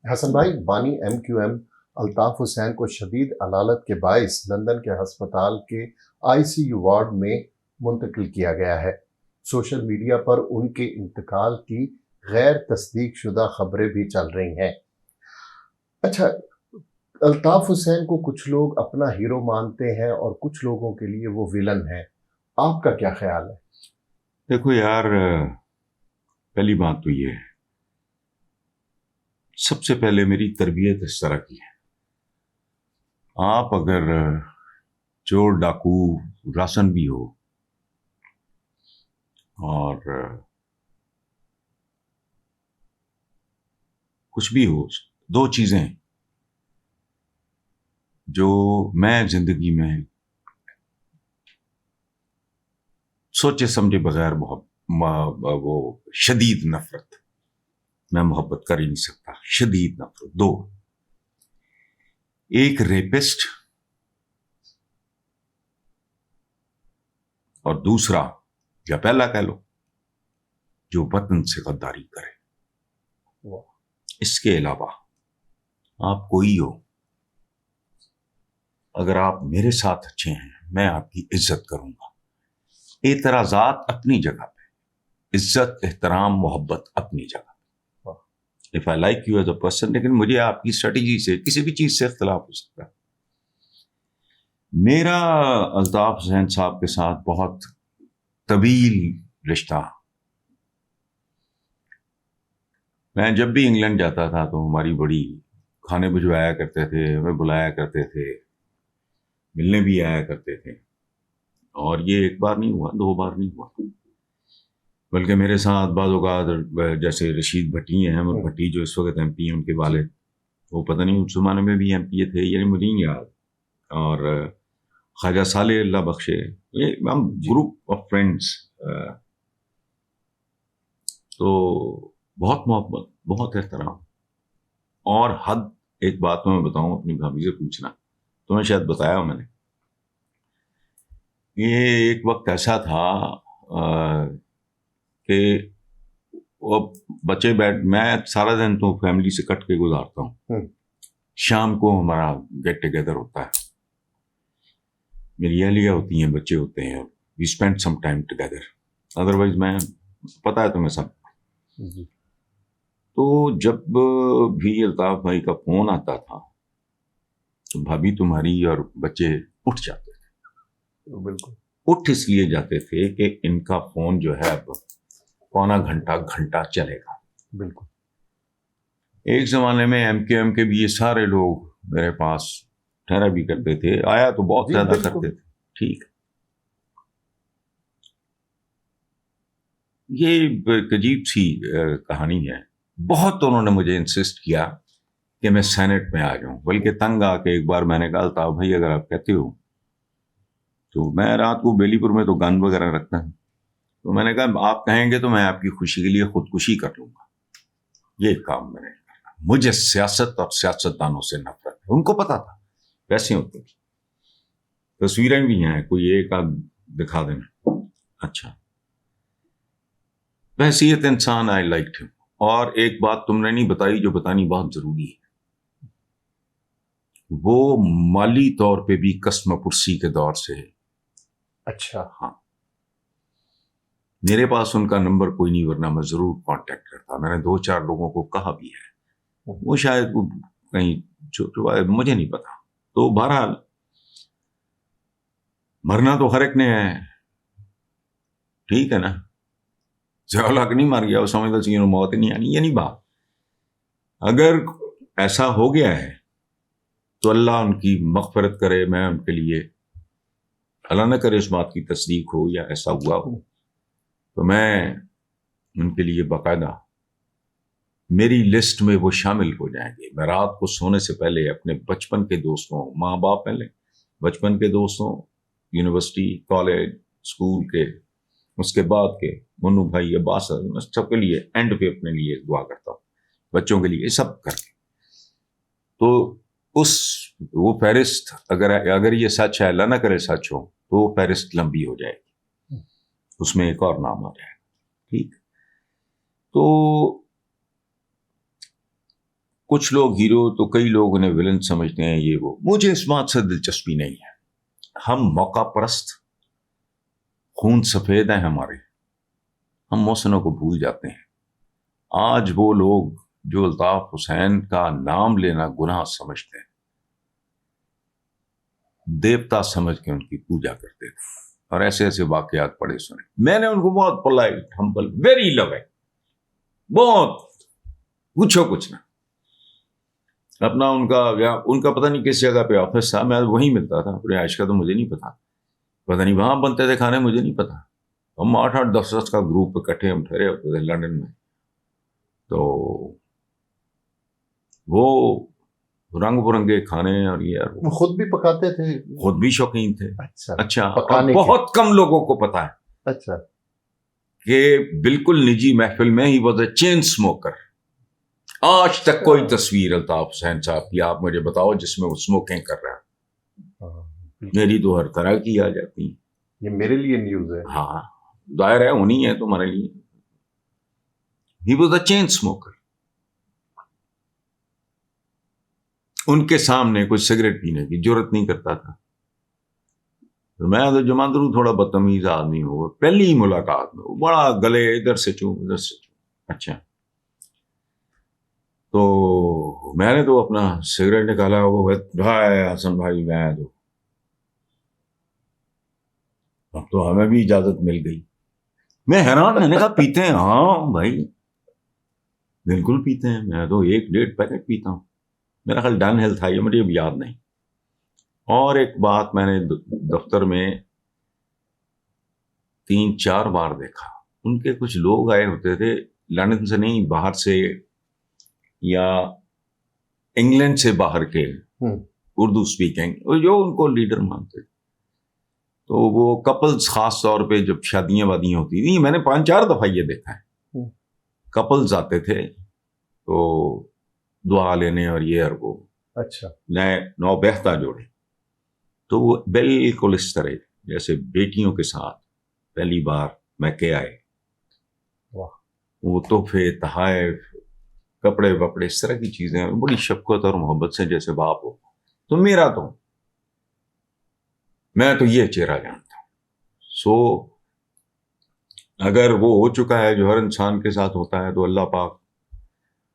حسن بھائی، بانی M Q M Altaf Hussain کو شدید علالت کے باعث لندن کے ہسپتال کے آئی سی یو وارڈ میں منتقل کیا گیا ہے۔ سوشل میڈیا پر ان کے انتقال کی غیر تصدیق شدہ خبریں بھی چل رہی ہیں۔ اچھا، الطاف حسین کو کچھ لوگ اپنا ہیرو مانتے ہیں اور کچھ لوگوں کے لیے وہ ویلن ہے، آپ کا کیا خیال ہے؟ دیکھو یار، پہلی بات تو یہ ہے، سب سے پہلے میری تربیت اس طرح کی ہے، آپ اگر چور ڈاکو راسن بھی ہو اور کچھ بھی ہو، دو چیزیں جو میں زندگی میں سوچے سمجھے بغیر وہ شدید نفرت، میں محبت کر ہی نہیں سکتا، شدید نفرت، دو، ایک ریپسٹ اور دوسرا یا پہلا کہہ لو جو وطن سے غداری کرے۔ اس کے علاوہ آپ کوئی ہو، اگر آپ میرے ساتھ اچھے ہیں میں آپ کی عزت کروں گا، اعتراضات اپنی جگہ پہ، عزت احترام محبت اپنی جگہ پہ، if I like you as a person، لیکن مجھے آپ کی اسٹریٹجی سے کسی بھی چیز سے اختلاف ہو سکتا ہے۔ میرا الطاف حسین صاحب کے ساتھ بہت طویل رشتہ، میں جب بھی انگلینڈ جاتا تھا تو ہماری بڑی کھانے بھجوایا کرتے تھے، ہمیں بلایا کرتے تھے، ملنے بھی آیا کرتے تھے، اور یہ ایک بار نہیں ہوا، دو بار نہیں ہوا، بلکہ میرے ساتھ بعض اوقات جیسے رشید بھٹی ہیں، احمد بھٹی جو اس وقت ایم پی ہیں، ان کے والد، وہ پتہ نہیں اس زمانے میں بھی ایم پی تھے، یعنی مجھے نہیں یاد، اور خواجہ صالح اللہ بخشے، یہ ہم گروپ آف فرینڈس، تو بہت محبت، بہت احترام، اور حد ایک بات تو میں بتاؤں، اپنی بھابھی سے پوچھنا، تمہیں شاید بتایا ہو میں نے، یہ ایک وقت ایسا تھا کہ وہ بچے میں سارا دن تو فیملی سے کٹ کے گزارتا ہوں، شام کو ہمارا گیٹ ٹوگیدر ہوتا ہے، میری اہلیہ ہوتی ہیں، بچے ہوتے ہیں، we spend some time together, otherwise میں پتہ ہے تمہیں سب۔ تو جب بھی الطاف بھائی کا فون آتا تھا تو بھابھی تمہاری اور بچے اٹھ جاتے تھے، بالکل اٹھ اس لیے جاتے تھے کہ ان کا فون جو ہے اب پونا گھنٹہ چلے گا۔ بالکل، ایک زمانے میں ایم کے ایم کے بھی یہ سارے لوگ میرے پاس ٹھہرا بھی کرتے تھے، آیا تو بہت زیادہ کرتے تھے، ٹھیک۔ یہ ایک عجیب سی کہانی ہے، بہت انہوں نے مجھے انسسٹ کیا کہ میں سینٹ میں آ جاؤں، بلکہ تنگ آ کے ایک بار میں نے کہا الطاف بھائی اگر آپ کہتے ہو تو میں رات کو بیلی پور میں تو گن وغیرہ رکھتا ہوں، تو میں نے کہا آپ کہیں گے تو میں آپ کی خوشی کے لیے خودکشی کر لوں گا، یہ کام میں نے کرنا، مجھے سیاست اور سیاستدانوں سے نفرت ہے، ان کو پتا تھا ویسے ہوتے، تصویریں بھی ہیں، کوئی ایک آدھ دکھا دینا، اچھا بحیثیت انسان آئی لائکڈ ہم۔ اور ایک بات تم نے نہیں بتائی جو بتانی بہت ضروری ہے، وہ مالی طور پہ بھی قسم پرسی کے دور سے ہے۔ اچھا، ہاں، میرے پاس ان کا نمبر کوئی نہیں، ورنہ میں ضرور کانٹیکٹ کرتا، میں نے 2-4 لوگوں کو کہا بھی ہے، وہ شاید کہیں مجھے نہیں پتا۔ تو بہرحال مرنا تو ہر ایک نے ہے، ٹھیک ہے نا، ضیاء نہیں مر گیا، وہ سمجھتا سی موت نہیں آنی، یہ نہیں بات۔ اگر ایسا ہو گیا ہے تو اللہ ان کی مغفرت کرے، میں ان کے لیے، اللہ نہ کرے اس بات کی تصدیق ہو یا ایسا ہوا ہو تو میں ان کے لیے باقاعدہ میری لسٹ میں وہ شامل ہو جائیں گے۔ میں رات کو سونے سے پہلے اپنے بچپن کے دوستوں، ماں باپ پہلے، بچپن کے دوستوں، یونیورسٹی کالج اسکول کے، اس کے بعد کے منو بھائی عباس، سب کے لیے اینڈ پہ اپنے لیے دعا کرتا ہوں، بچوں کے لیے سب کر کے۔ تو وہ فہرست اگر یہ سچ ہے، اللہ نہ کرے سچ ہو، تو وہ فہرست لمبی ہو جائے گی، اس میں ایک اور نام آ جائے گا، ٹھیک۔ تو کچھ لوگ ہیرو تو کئی لوگ انہیں ولن سمجھتے ہیں، یہ وہ. مجھے اس بات سے دلچسپی نہیں ہے. ہم موقع پرست، خون سفید ہیں ہمارے، ہم محسنوں کو بھول جاتے ہیں. آج وہ لوگ جو الطاف حسین کا نام لینا گناہ سمجھتے ہیں، دیوتا سمجھ کے ان کی پوجا کرتے تھے، اور ایسے ایسے واقعات پڑھے سنے. میں نے ان کو بہت پولائٹ، ہمبل، ویری لوئنگ، بہت پوچھو کچھ نہ. اپنا ان کا پتہ نہیں کس جگہ پہ آفس تھا، میں وہیں ملتا تھا. رہائش کا تو مجھے نہیں پتہ نہیں وہاں بنتے تھے کھانے، مجھے نہیں پتا. ہم 8 10 کا گروپ اکٹھے ہم ٹھہرے ہوتے تھے لندن میں. تو وہ رنگ برنگے کھانے، اور یہ خود بھی پکاتے تھے، خود بھی شوقین تھے. اچھا، اور بہت کم لوگوں کو پتا ہے اچھا کہ بالکل نجی محفل میں he was a chain smoker. آج تک کوئی تصویر الطاف حسین صاحب کی آپ مجھے بتاؤ جس میں وہ اسموکنگ کر رہا ہے. میری تو ہر طرح کی آ جاتی ہیں. یہ میرے لیے نیوز ہے. ہاں ظاہر ہے ہونی ہے تمہارے لیے. He was a chain smoker. ان کے سامنے کوئی سگریٹ پینے کی جرت نہیں کرتا تھا. میں تو جماندرو تھوڑا بدتمیز آدمی ہوں. پہلی ملاقات میں وہ بڑا گلے ادھر سے چوم ادھر سے چوم. اچھا، تو میں نے تو اپنا سگریٹ نکالا. وہ بھائی حسن بھائی، میں تو اب تو ہمیں بھی اجازت مل گئی. میں حیران، میں نے کہا پیتے ہیں؟ ہاں بھائی بالکل پیتے ہیں. میں تو 1.5 پیکٹ پیتا ہوں. میرا خیال ڈن ہیل تھا یہ، مجھے اب یاد نہیں. اور ایک بات میں نے دفتر میں 3-4 بار دیکھا، ان کے کچھ لوگ آئے ہوتے تھے لندن سے نہیں، باہر سے یا انگلینڈ سے باہر کے، اردو اسپیکنگ، جو ان کو لیڈر مانتے تھے. تو وہ کپلز، خاص طور پہ جب شادیاں وادیاں ہوتی تھیں، میں نے 5-4 دفعہ یہ دیکھا ہے، کپلز آتے تھے تو دعا لینے اور یہ اور وہ. اچھا، نئے نوبہتا جوڑے، تو وہ بالکل اس طرح جیسے بیٹیوں کے ساتھ پہلی بار میکے آئے. وہ تحفے، تحائف، کپڑے وپڑے، اس طرح کی چیزیں بڑی شفقت اور محبت سے جیسے باپ ہو. تو میں تو یہ چہرہ جانتا ہوں. سو اگر وہ ہو چکا ہے جو ہر انسان کے ساتھ ہوتا ہے، تو اللہ پاک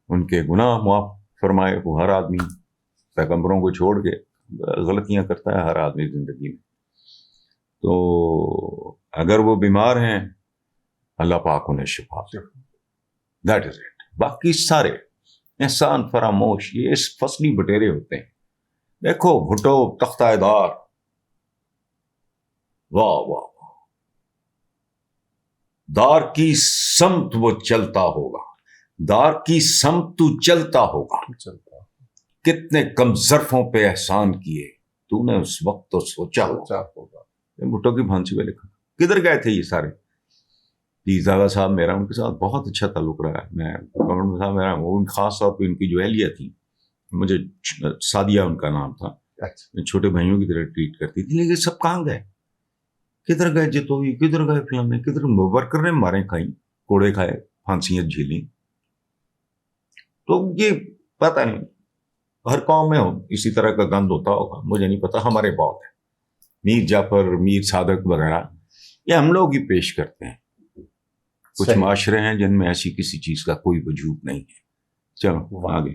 ان کے گناہ معاف فرمائے. وہ ہر آدمی پیغمبروں کو چھوڑ کے غلطیاں کرتا ہے ہر آدمی زندگی میں. تو اگر وہ بیمار ہیں، اللہ پاک انہیں شفا دے. That is it. باقی سارے احسان فراموش یہ اس فصلی بٹیرے ہوتے ہیں. دیکھو بھٹو تختہ دار، واہ واہ، دار کی سمت وہ چلتا ہوگا، دار کی سمت تو چلتا ہوگا، کتنے کم ظرفوں پہ احسان کیے تو نے اس وقت تو سوچا ہوگا. بھٹو کی پھانسی پہ لکھا. کدھر گئے تھے یہ سارے؟ زاغا صاحب میرا ان کے ساتھ بہت اچھا تعلق رہا ہے. میں میرا وہ خاص طور پہ ان کی جو اہلیہ تھی، مجھے سعدیہ ان کا نام تھا، چھوٹے بھائیوں کی طرح ٹریٹ کرتی تھی. لیکن سب کہاں گئے؟ کدھر گئے جتوئی؟ کدھر گئے فلانے؟ کدھر ورکر نے مارے کھائیں، کوڑے کھائے، پھانسیاں جھیلیں. تو یہ پتہ نہیں ہر قوم میں اسی طرح کا گند ہوتا ہوگا، مجھے نہیں پتا. ہمارے بہت ہے، میر جعفر، میر صادق وغیرہ، یہ ہم لوگ ہی پیش کرتے ہیں. کچھ معاشرے ہیں جن میں ایسی کسی چیز کا کوئی وجود نہیں ہے. چلو آگے.